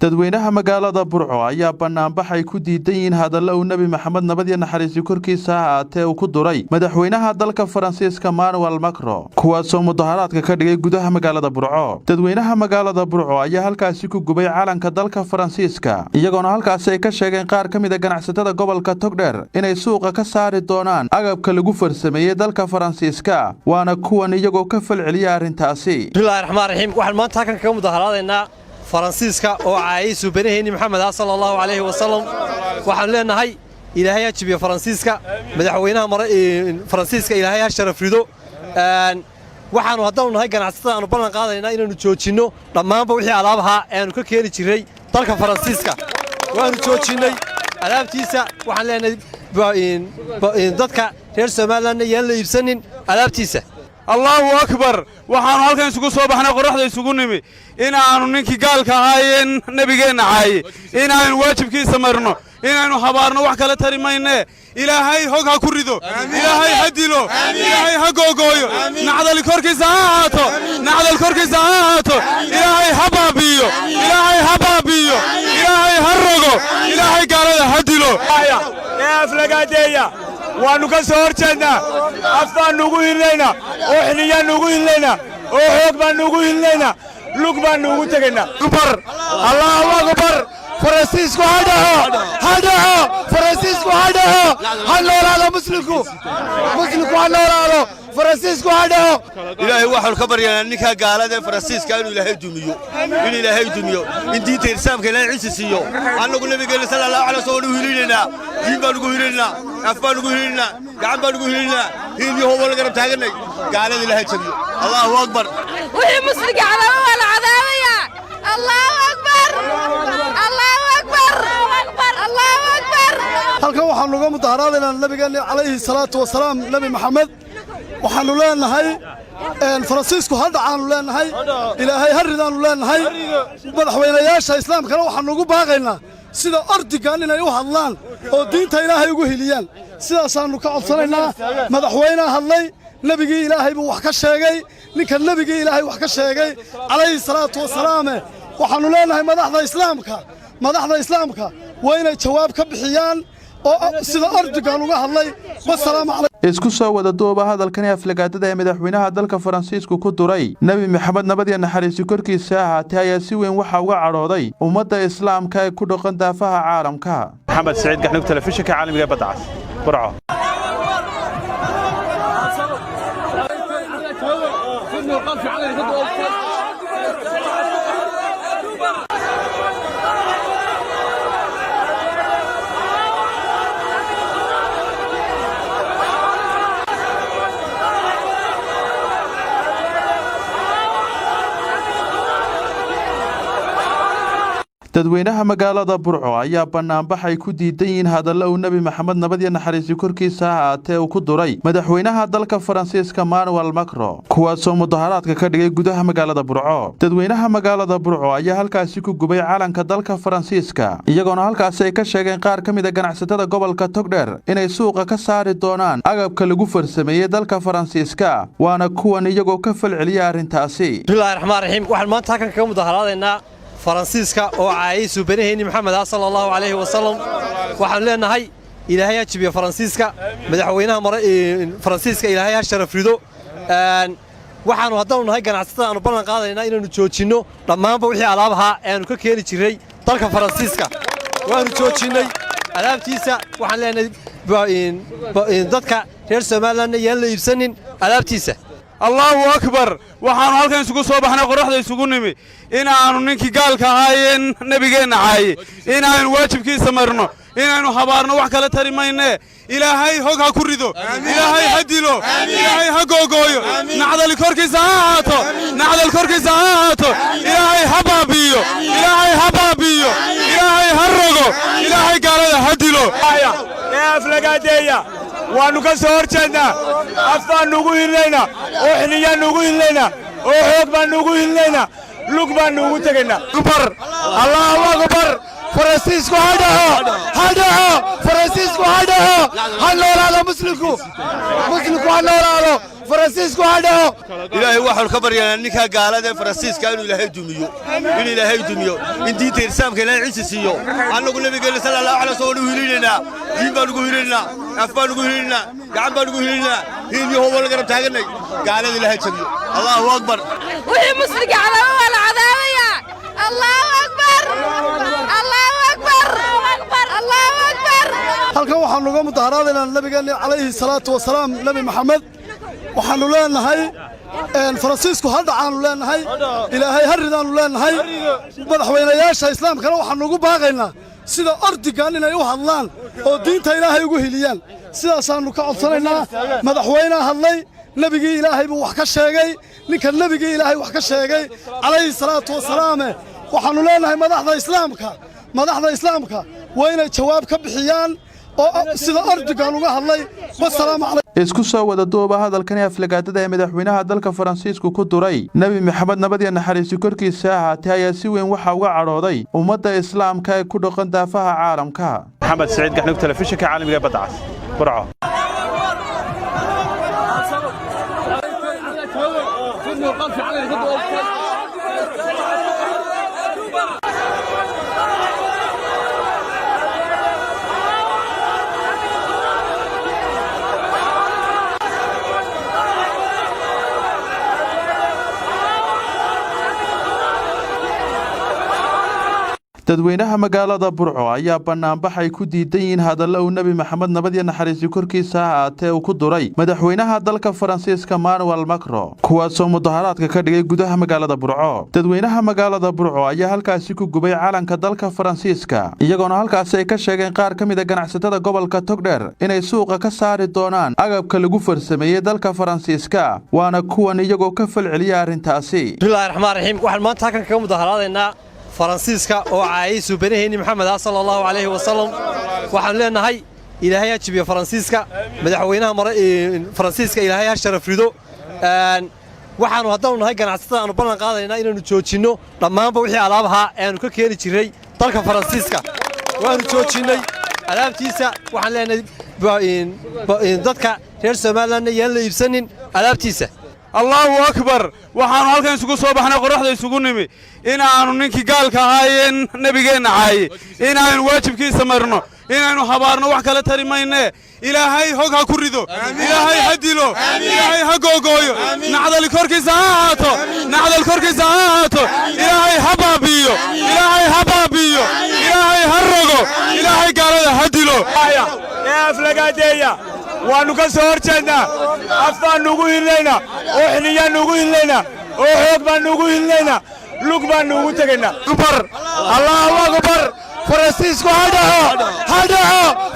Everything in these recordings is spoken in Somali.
dadweynaha magaalada Burco ayaa banaanbaxay ku diidan hadalla uu Nabi Maxamed nabad iyo naxariis korkiisa ahaatee uu ku duray madaxweynaha dalka Faransiiska Emmanuel Macron kuwaasoo mudaharaadka ka dhigay gudaha magaalada Burco. dadweynaha magaalada Burco ayaa halkaasi ku gubay calanka dalka Faransiiska iyagoona halkaasi ay ka sheegeen qaar ka mid ah ganacsatada gobolka Togdheer inay suuqa ka saari doonaan agabka lagu farsameeyay dalka Faransiiska waana kuwan iyagoo ka falceliya arintaasi. bismillahir rahmaanir rahiim waxaan maanta halkan ka mudaharaadaynaa Faransiiska oo caayay banaheeni Maxamed sallallahu alayhi wa sallam waxaan leenahay ilaahay ha jibiyo Faransiiska madaxweynaha Faransiiska ilaahay ha sharaf rido waxaanu haddana nahay ganacsatada aanu ballan qaadaynaa inaanu joojino dhammaanba wixii alaabaha aanu ka keeni jiray dalka Faransiiska waanu joojinay alaabtiisa waxaan leenahay dadka reer Soomaaliland yaan la iibsanin alaabtiisa. Allahu akbar waxaan halkan isugu soo baxnay qorraxda isugu nimi inaanu ninkii gaalka ahaayeen nabigeena caayay inaanu waajibkiisa marno inaanu habaarno wax kala tarimayne ilaahay hog ha ku rido ilaahay ha dilo ilaahay ha googooyo nacdal korkiisa ha ahaato nacdal korkiisa ha ahaato ilaahay ha baabiyo ilaahay ha baabiyo ilaahay ha rogo ilaahay gaalada ha dilo aflagaadeeya waanu ka soo horjeednaa af baan nugu hilaynaa oo xiliyaan nugu hilaynaa oo xoog baan nugu hilaynaa lug baan nugu tegaynaa akbar allahu akbar Faransiisku ha dhaho Faransiisku ha dhaho ha noolaado muslimku ha noolaado Faransiisku ha dhaho ilaahay waxaan ka baryaynaa ninka gaalada Faransiiska inuu ilaahay dumiyo in diinta islaamka ilaahay ciise siiyo annagu nabigeena sallallahu alayhi wasallam hilinayna diin baan ugu hilinayna af baan ugu hilinayna gacan baan ugu hilinayna hiiliyo wala garab taaganay gaalada ilaahay jabiyo Allahu akbar wixii musliga calaamada wala cadaabaya Allahu akbar Allahu akbar Allahu akbar halkan waxaan uga mudaharaadaynaa nabigeena calayhi salaatu wasalaam nabi maxamed waxaanu leenahay Faransiisku ha dhacaanu leenahay ilaahay ha ridaanu leenahay madaxweynayaasha islaamkana waxaanu ugu baaqaynaa sida ordigan inay u hadlaan oo diinta ilaahay ugu hiliyaan sidaasaanu ka codsanaynaa madaxweynaha hadlay nabigii ilaahay buu wax ka sheegay ninka nabigii ilaahay wax ka sheegay calayhi salaatu wasalaam waxaanu leenahay madaxda islaamka waa inay jawaab ka bixiyaan oo sida ordigan uga hadlay wasalaam calaykum isku soo wada duuba hadalkani aflagaadada ee madaxweynaha dalka Faransiisku ku duray Nabi Maxamed nabad iyo naxariis korkiisa ahaatee ayaa si weyn waxa uga cadhooday ummadda islaamka ee ku dhaqan daafaha caalamka. Maxamed Saciid Gaxnug telefishinka caalamiga ee Badda Cas Burco. dadweynaha magaalada Burco ayaa banaanbaxay ku diidan hadalla uu Nabi Maxamed nabad iyo naxariis korkiisa ahaatee uu ku duray madaxweynaha dalka Faransiiska Emmanuel Macron kuwaasoo mudaharaadka ka dhigay gudaha magaalada Burco. dadweynaha magaalada Burco ayaa halkaasi ku gubay calanka dalka Faransiiska iyagoona halkaasi ay ka sheegeen qaar ka mid ah ganacsatada gobolka Togdheer inay suuqa ka saari doonaan agabka lagu farsameeyay dalka Faransiiska waana kuwan iyagoo ka falceliya arintaasi. bismillahir rahmaanir rahiim waxaan maanta halkan ka mudaharaadaynaa Faransiiska oo caayay banaheeni Maxamed sallallahu alayhi wa sallam waxaan leenahay ilaahay ha jibiyo Faransiiska madaxweynaha Faransiiska ilaahay ha sharaf rido waxaanu haddana nahay ganacsatada aanu ballan qaadaynaa inaanu joojino dhammaanba wixii alaabaha aanu ka keeni jiray dalka Faransiiska waanu joojinay alaabtiisa waxaan leenahay dadka reer Soomaaliland yaan la iibsanin alaabtiisa. Allahu akbar waxaan halkan isugu soo baxnay qorraxda isugu nimi inaanu ninkii gaalka ahaayeen nabigeena caayay inaanu waajibkiisa marno inaanu habaarno wax kala tarimayne ilaahay hog ha ku rido ilaahay ha dilo ilaahay ha googooyo nacdal korkiisa ha ahaato nacdal korkiisa ha ahaato ilaahay ha baabiyo ilaahay ha baabiyo ilaahay ha rogo ilaahay gaalada ha dilo aflagaadeeya waanu ka soo horjeednaa af baan nugu hilaynaa oo xiliyaan nugu hilaynaa oo xoog baan nugu hilaynaa lug baan nugu tegaynaa akbar allahu akbar فرانسيسكو هذا فرانسيسكو هذا هنولا مسلمكو هنولا فرانسيسكو هذا إلهي وحول خبر يا نيكا قالة فرانسيسكا إنه إلهي دميو إنه إلهي دميو إن دين ترسام كنا عيسى سيو أنا قلنا بقول صلى الله عليه وسلم هيلنا دين بنقول هيلنا أفان نقول هيلنا قام بنقول هيلنا هيني هو ولا قرب تاجرنا قالة إلهي دميو الله أكبر وهي مسلمة على ولا عذابية الله أكبر الله أكبر الله أكبر halkan waxaan uga mudaharaadaynaa nabigeena calayhi salaatu wasalaam nabi maxamed waxaanu leenahay faransiisku hadda aanu leenahay ilaahay haridaanu leenahay madaxweynayaasha islaamkana waxaanu ugu baaqaynaa sida ordigan inay u hadlaan oo diinta ilaahay ugu hiliyaan sidaasaanu ka codsanaynaa madaxweynaha hadlay nabigii ilaahay buu wax ka sheegay ninka nabigii ilaahay wax ka sheegay calayhi salaatu wasalaam waxaanu leenahay madaxda islaamka waa inay jawaab ka bixiyaan sida ordigan uga hadlay wasalaam calaykum isku soo wada duuba hadalkan aflagaadada ee madaxweynaha dalka Faransiisku ku duray Nabi Maxamed nabad iyo naxariis korkiisa ahaatay ayaa si weyn waxa uga cadhooday ummadda islaamka ee ku dhaqan daafaha caalamka Maxamed Saciid Gaxnug telefishinka caalamiga badda cas Burco dadweynaha magaalada Burco ayaa banaanbaxay ku diidan yihiin hadallo uu Nabi Maxamed nabad iyo naxariis korkiisa ahaatay uu ku duray madaxweynaha dalka Faransiiska Emmanuel Macron kuwaasoo mudaharaadka ka dhigay gudaha magaalada Burco dadweynaha magaalada Burco ayaa halkaasi ku gubay calanka dalka Faransiiska iyagoona halkaasi ay ka sheegeen qaar ka mid ah ganacsatada gobolka Togdheer inay suuqa ka saari doonaan agabka lagu farsameeyay dalka Faransiiska waana kuwan iyagoo ka falceliya arintaasi bismillahir rahmaanir rahiim waxaan maanta halkan kaga mudaharaadaynaa faransiiska oo caayay suubaneeyni maxamed sallallahu alayhi wasallam waxaan leenahay ilaahay ha jibiyo faransiiska madaxweynaha faransiiska ilaahay ha sharaf rido waxaanu haddana nahay ganacsatada aanu ballan qaadaynaa inaanu joojino dhammaanba wixii alaabaha aanu ka keeni jiray dalka faransiiska waanu joojinay alaabtiisa waxaan leenahay dadka reer Soomaaliland yaan la iibsanin alaabtiisa الله أكبر وحنا هالكن سكوا صباح أنا قرحت يسكون نمي إن أنا ننكي قال كهاين نبينا عاي إن أنا واجب كي سمرنا إن أنا حبارنا وحكلا تري ما إنه إلهي هجا كوريدو إلهي هديلو إلهي هجوجويو نعدل الكركي زهاتو نعدل الكركي زهاتو إلهي حبابيو إلهي حبابيو إلهي هرجو إلهي قال هديلو يا فلقادية ونكسر جنا أفان نقول لنا وحنيا نقول لنا وحب نقول لنا لقبا نقول تجنا أكبر الله أكبر فرانسيسكو هذا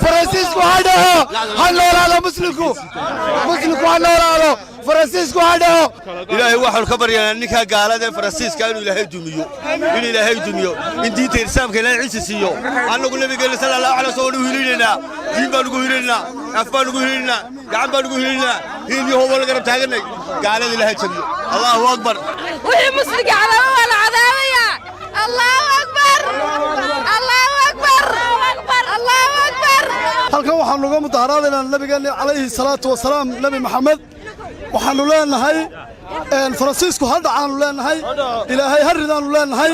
فرانسيسكو هذا هنولا مسلمكو هنولا فرانسيسكو هذا إلهي وحول خبر يا نيكا قالة فرانسيسكا إنه إلهي دميو إنه إلهي دميو إن دين ترسام كنا عيسى سيو أنا قلنا بقول صلى الله عليه وسلم هيلنا دين بنقول هيلنا أفان نقول هيلنا قام بنقول هيلنا هيني هو ولا قرب تاجرنا قالة إلهي دميو الله أكبر وهي مسلمة على ولا عذابية الله أكبر الله أكبر الله أكبر halkan waxaan uga mudaharaadaynaa nabigeena calayhi salaatu wasalaam nabi maxamed waxaanu leenahay faransiisku hadda aanu leenahay ilaahay haridaanu leenahay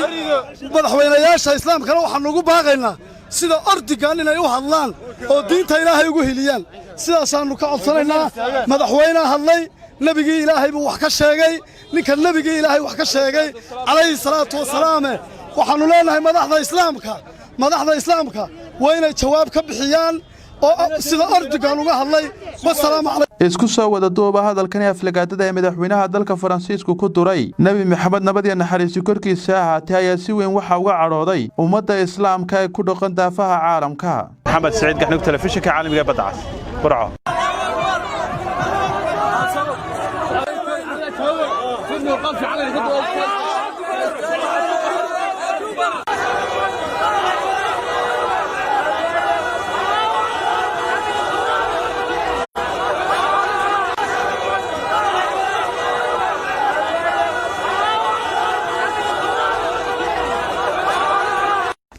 madaxweynayaasha islaamkana waxaanu ugu baaqaynaa sida ordigan inay u hadlaan oo diinta ilaahay ugu hiliyaan sidaasaanu ka codsanaynaa madaxweynaha hadlay nabigii ilaahay buu wax ka sheegay ninka nabigii ilaahay wax ka sheegay calayhi salaatu wasalaam waxaanu leenahay madaxda islaamka waa inay jawaab ka bixiyaan sida ordigan uga hadlay wasalaam calaykum isku soo wada duuba hadalkan aflagaadada ee madaxweynaha dalka Faransiisku ku duray Nabi Maxamed nabad iyo naxariis korkiisa ahaatay ayaa si weyn waxa uga cadhooday ummadda islaamka ee ku dhaqan daafaha caalamka Maxamed Saciid Gaxnug telefishinka caalamiga badda cas Burco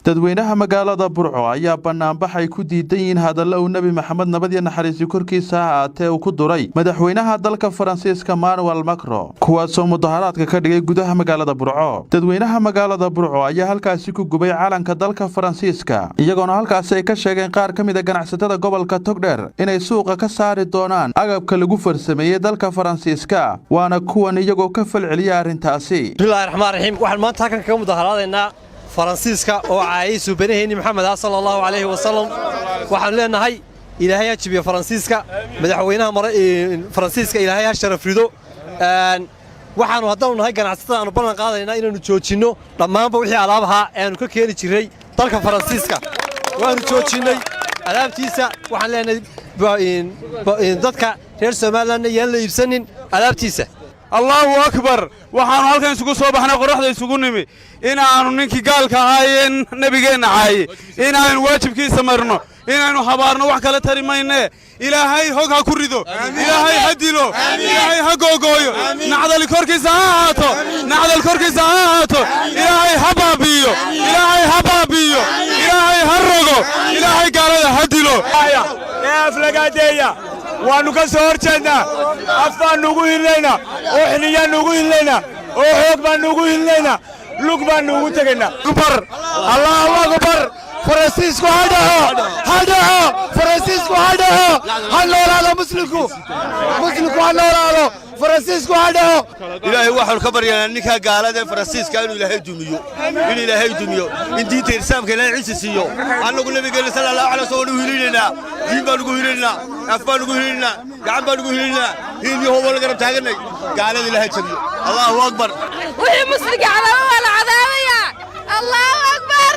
dadweynaha magaalada Burco ayaa banaanbaxay ku diidan yihiin hadallo uu Nabi Maxamed nabad iyo naxariis korkiisa ahaatee uu ku duray madaxweynaha dalka Faransiiska Emmanuel Macron kuwaasoo mudaharaadka ka dhigay gudaha magaalada Burco. dadweynaha magaalada Burco ayaa halkaasi ku gubay calanka dalka Faransiiska iyagoona halkaasi ay ka sheegeen qaar ka mid ah ganacsatada gobolka Togdheer inay suuqa ka saari doonaan agabka lagu farsameeyay dalka Faransiiska waana kuwan iyagoo ka falceliya arintaasi. bismillahir rahmaanir rahiim waxaan maanta halkan ka mudaharaadaynaa faransiiska oo caayay suubaneeyni maxamed sallallahu alayhi wa sallam waxaan leenahay ilaahay ajibiyo faransiiska madaxweynaha faransiiska ilaahay ha sharaf rido waxaanu haddana nahay ganacsatada aanu ballan qaadaynaa inaanu joojino dhammaanba wixii alaabaha aanu ka keeni jiray dalka faransiiska waanu joojinay alaabtiisa waxaan leenahay dadka reer Soomaaliland yaan la iibsanin alaabtiisa. allahu akbar waxaanu halkan isugu soo baxnay qorraxda isugu nimi inaanu ninkii gaalka ahaayeen nabigeenna caayay inaanu waajibkiisa marno inaanu habaarno wax kala tari mayne ilaahay hog ha ku rido ilaahay ha dilo ilaahay ha googooyo nacdal korkiisa ha ahaato nacdal korkiisa ha ahaato ilaahay ha baabiyo ilaahay ha baabiyo ilaahay ha rogo ilaahay gaalada ha dilo aflagaadeeya waanu ka soo horjeednaa af baan nugu hilnaynaa oo xiliyaan nugu hilnaynaa oo xoog baan nugu hilnaynaa lug baan nugu tegaynaa allahu akbar faransiisku ha dhaho faransiisku ha dhaho ha noolaado muslimku ha noolaado faransiisku ha dhaho ilaahay waxaan ka baryaynaa ninka gaalada faransiiska inuu ilaahay dumiyo in diinta islaamka ilaahay ciise siiyo annagu nabigeena sallallahu alayhi wasallam hiilinaa diin baan ugu hiilinaa af baan ugu hiilinaa gacan baan ugu hiilinaa hiiliyo wala garab taaganay gaalada ilaahay jabiyo allahu akbar wixii musliga calama wala cadaabaya allahu akbar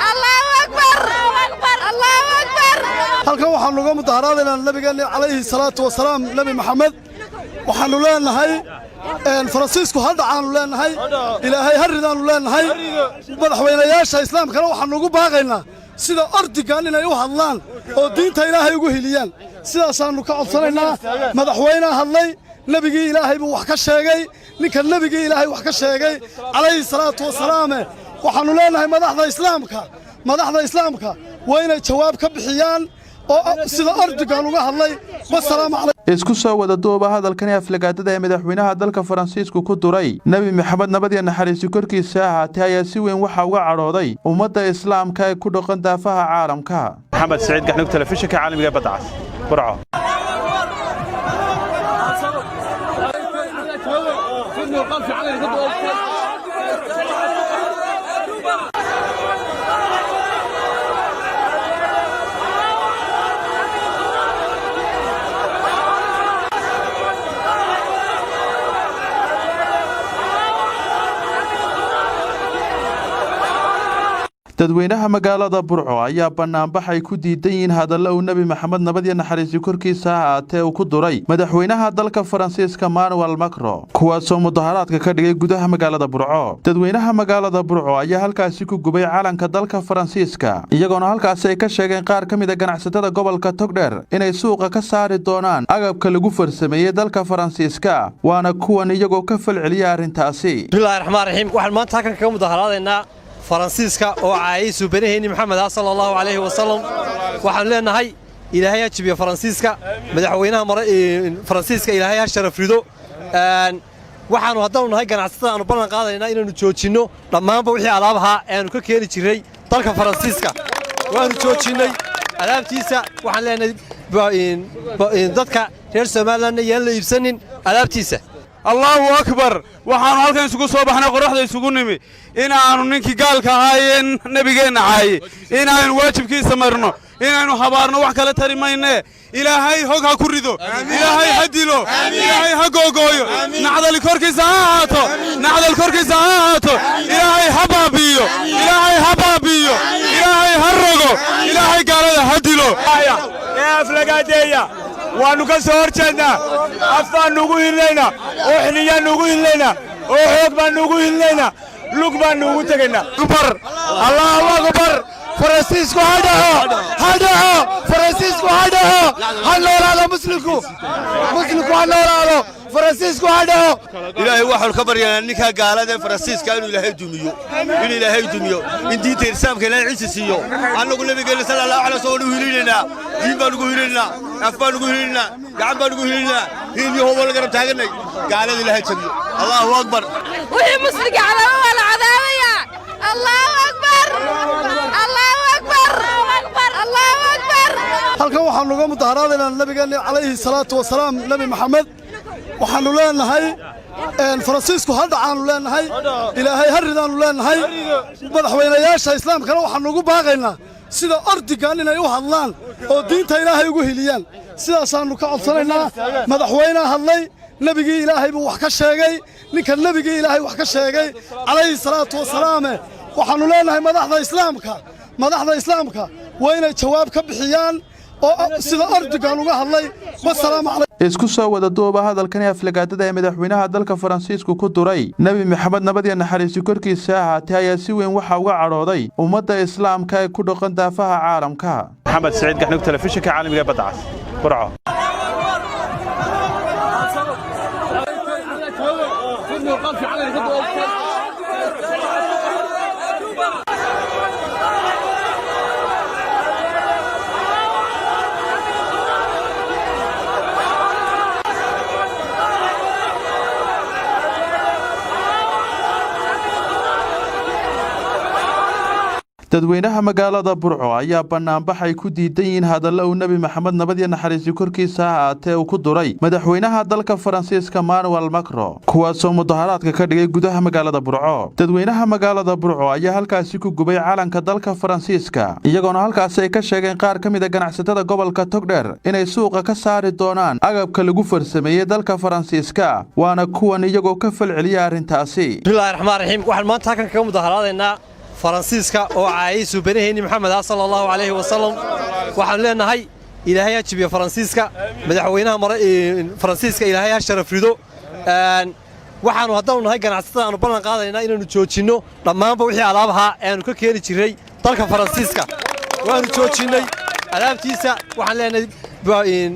allahu akbar allahu akbar halkan waxaan uga mudaharaadaynaa nabigeena calayhi salaatu wasalaam nabi maxamed waxaanu leenahay faransiisku ha dhacaanu leenahay ilaahay ha ridaanu leenahay madaxweynayaasha islaamkana waxaanu ugu baaqaynaa sida ordigan inay u hadlaan oo diinta ilaahay ugu hiliyaan sidaasaannu ka codsanaynaa madaxweynaha hadlay nebigii ilaahay buu wax ka sheegay ninka nebigii ilaahay wax ka sheegay calayhi salaatu wasalaame waxaannu leenahay madaxda islaamka waa inay jawaab ka bixiyaan oo sida ordigan uga hadlay wassalaamu calaykum. isku soo wada duuba hadalkan aflagaadada ee madaxweynaha dalka Faransiisku ku duray Nabi Maxamed nabad iyo naxariis korkiisa ahaatee ayaa si weyn waxa uga cadhooday ummadda islaamka ee ku dhaqan daafaha caalamka. Maxamed Saciid Gaxnug telefishinka caalamiga Badcas Burco. dadweynaha magaalada Burco ayaa banaanbaxay ku diidan yihiin hadallo uu Nabi Maxamed nabad iyo naxariis korkiisa ahaatee uu ku duray madaxweynaha dalka Faransiiska Emmanuel Macron kuwaasoo mudaharaadka ka dhigay gudaha magaalada Burco. dadweynaha magaalada Burco ayaa halkaasi ku gubay calanka dalka Faransiiska iyagoona halkaasi ay ka sheegeen qaar ka mid ah ganacsatada gobolka Togdheer inay suuqa ka saari doonaan agabka lagu farsameeyay dalka Faransiiska waana kuwan iyagoo ka falceliya arintaasi. bismillahir rahmaanir rahiim waxaan maanta halkan ka mudaharaadaynaa faransiiska oo caayay suubaneeyni maxamed sallallahu alayhi wa sallam waxaan leenahay ilaahay ajibiyo faransiiska madaxweynaha faransiiska ilaahay ha sharaf rido waxaanu haddana nahay ganacsatada aanu ballan qaadaynaa inaanu joojino dhammaanba wixii alaabaha aanu ka keeni jiray dalka faransiiska waanu joojinay alaabtiisa waxaan leenahay dadka reer Soomaaliland yaan la iibsanin alaabtiisa. allahu akbar waxaanu halkan isugu soo baxnay qorraxda isugu nimi inaanu ninkii gaalka ahaayeen nabigeenna caayay inaanu waajibkiisa marno inaanu habaarno wax kala tari mayne ilaahay hog ha ku rido ilaahay ha dilo ilaahay ha googooyo nacdal korkiisa ha ahaato nacdal korkiisa ha ahaato ilaahay ha baabiyo ilaahay ha baabiyo ilaahay ha rogo ilaahay gaalada ha dilo aflagaadeeya waanu ka soo horjeednaa af baan nugu hilnaynaa oo xiliyaan nugu hilnaynaa oo xoog baan nugu hilnaynaa lug baan nugu tegaynaa allahu akbar فرانسيسكو هدعو فرانسيسكو هدعو هنولاده مسلمكو هنولاده فرانسيسكو هدعو إلهي waxaan ka baryaa ninka gaalada Faransiiska inuu Ilaahay dumiyo in diinta islaamka Ilaahay ciise siiyo anagu nabigeena sallallahu alayhi wasallam hiilinayna diin baan ugu hiilinayna af baan ugu hiilinayna gacan baan ugu hiilinayna hiiliyo wal garab taaganay gaalada Ilaahay jabiyo Allahu akbar wixii musliga calama wala cadaabaya Allahu akbar Allahu akbar Allahu akbar halkan waxaan uga mudaharaadaynaa nabigeena calayhi salaatu wasalaam nabi maxamed waxaanu leenahay فرانسيسكو هدعانو لeenahay ilaahay haridaanu leenahay madaxweynayaasha islaamkana waxaan ugu baaqaynaa sida ordigan inay u hadlaan oo diinta ilaahay ugu hiliyaan sidaas aanu ka codsanaynaa madaxweynaha hadlay nabigii ilaahay buu wax ka sheegay ninka nabigii ilaahay wax ka sheegay calayhi salaatu wasalaam waxaanu leenahay madaxda islaamka waa inay jawaab ka bixiyaan oo sida ordigan uga hadlay wasalaam isku soo wada duuba hadalkan aflagaadada ee madaxweynaha dalka Faransiisku ku duray Nabi Maxamed nabad iyo naxariis korkiisa ahaatay ayaa si weyn waxa uga cadhooday ummadda islaamka ee ku dhaqan daafaha caalamka Maxamed Saciid Gaxnug telefishinka caalamiga badda cas Burco dadweynaha magaalada Burco ayaa banaanbaxay ku diidan yihiin hadallo uu Nabi Maxamed nabad iyo naxariis korkiisa ahaatay uu ku duray madaxweynaha dalka Faransiiska Emmanuel Macron kuwaasoo mudaharaadka ka dhigay gudaha magaalada Burco dadweynaha magaalada Burco ayaa halkaasi ku gubay calanka dalka Faransiiska iyagoona halkaasi ay ka sheegeen qaar ka mid ah ganacsatada gobolka Togdheer inay suuqa ka saari doonaan agabka lagu farsameeyay dalka Faransiiska waana kuwan iyagoo ka falceliya arintaasi bismillahir rahmaanir rahiim waxaan maanta halkan kaga mudaharaadaynaa Faransiiska oo caayay banaheeni Maxamed sallallahu alayhi wasallam waxaan leenahay ilaahay ha jibiyo Faransiiska madaxweynaha Faransiiska ilaahay ha sharafrido waxaanu hadaan nahay ganacsatada aanu ballan qaadaynaa inaanu joojino dhamaanba wixii alaabaha aanu ka keeni jiray dalka Faransiiska waanu joojinay alaabtiisa waxaan leenahay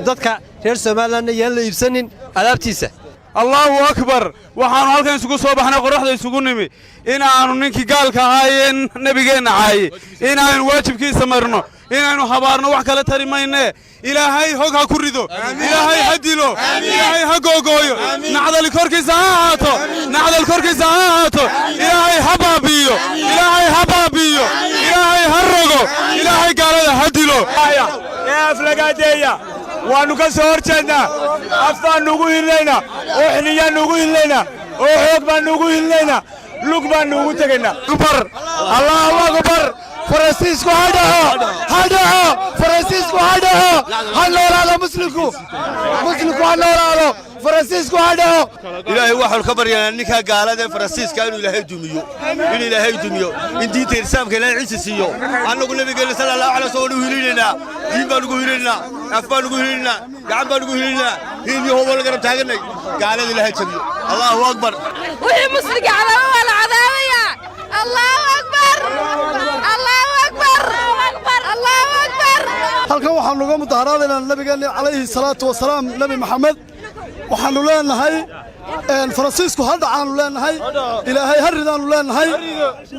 dadka reer Soomaaliland yaan la iibsanin alaabtiisa Allahu akbar waxaan halkan isugu soo baxnay qorraxda isugu nimi in aanu ninkii gaalka ahaayeen nabigeena caayay in aanu waajibkiisa marno in aanu habaarno wax kala tarimayne ilaahay hog ha ku rido ilaahay ha dilo ilaahay ha googooyo nacdal korkiisa ha ahaato ilaahay ha baabiyo ilaahay ha rogo ilaahay gaalada ha dilo aflagaadeeya waanu ka soo horjeednaa af baan ugu hiilaynaa oo xiliyaan ugu hiilaynaa oo xoog baan ugu hiilaynaa lug baan ugu tagaynaa akbar Allahu akbar Faransiisku hadaho Faransiisku hadaho hanoolaado muslimku hanoolaado Faransiisku hadaho Ilaahay waxaan ka baryaa ninka gaalada Faransiiska inuu Ilaahay dumiyo in diinta islaamka Ilaahay ciise siiyo anagu nabigeena sallallahu alayhi wasallam hiilinayna diin baan ugu hiilinayna af baan ugu hiilinayna gacan baan ugu hiilinayna hiiliyo wal garab taaganay gaalada Ilaahay jabiyo Allahu akbar wixii musliga calama wala cadaabaya Allahu akbar Allahu akbar Allahu akbar halkan waxaan uga mudaharaadaynaa nabigeena calayhi salaatu wasalaam nabi maxamed waxaanu leenahay فرانسيسكو هدعانو لeenahay ilaahay haridaanu leenahay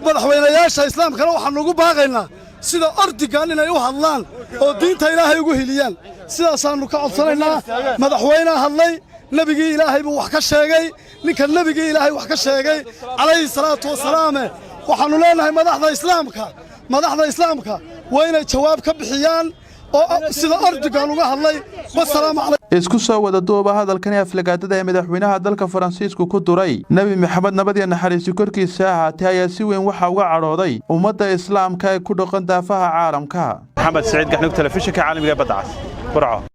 madaxweynayaasha islaamkana waxaan ugu baaqaynaa sida ordigan inay u hadlaan oo diinta ilaahay ugu hiliyaan sidaas aanu ka codsanaynaa madaxweynaha hadlay nabigii ilaahay buu wax ka sheegay ninka nabigii ilaahay wax ka sheegay calayhi salaatu wasalaam waxaanu leenahay madaxda islaamka waa inay jawaab ka bixiyaan oo sida ordigan uga hadlay wasalaam isku soo wada duuba hadalkan aflagaadada ee madaxweynaha dalka Faransiisku ku duray Nabi Maxamed nabad iyo naxariis korkiisa ahaatay ayaa si weyn waxa uga cadhooday ummadda islaamka ee ku dhaqan daafaha caalamka Maxamed Saciid Gaxnug telefishinka caalamiga badda cas Burco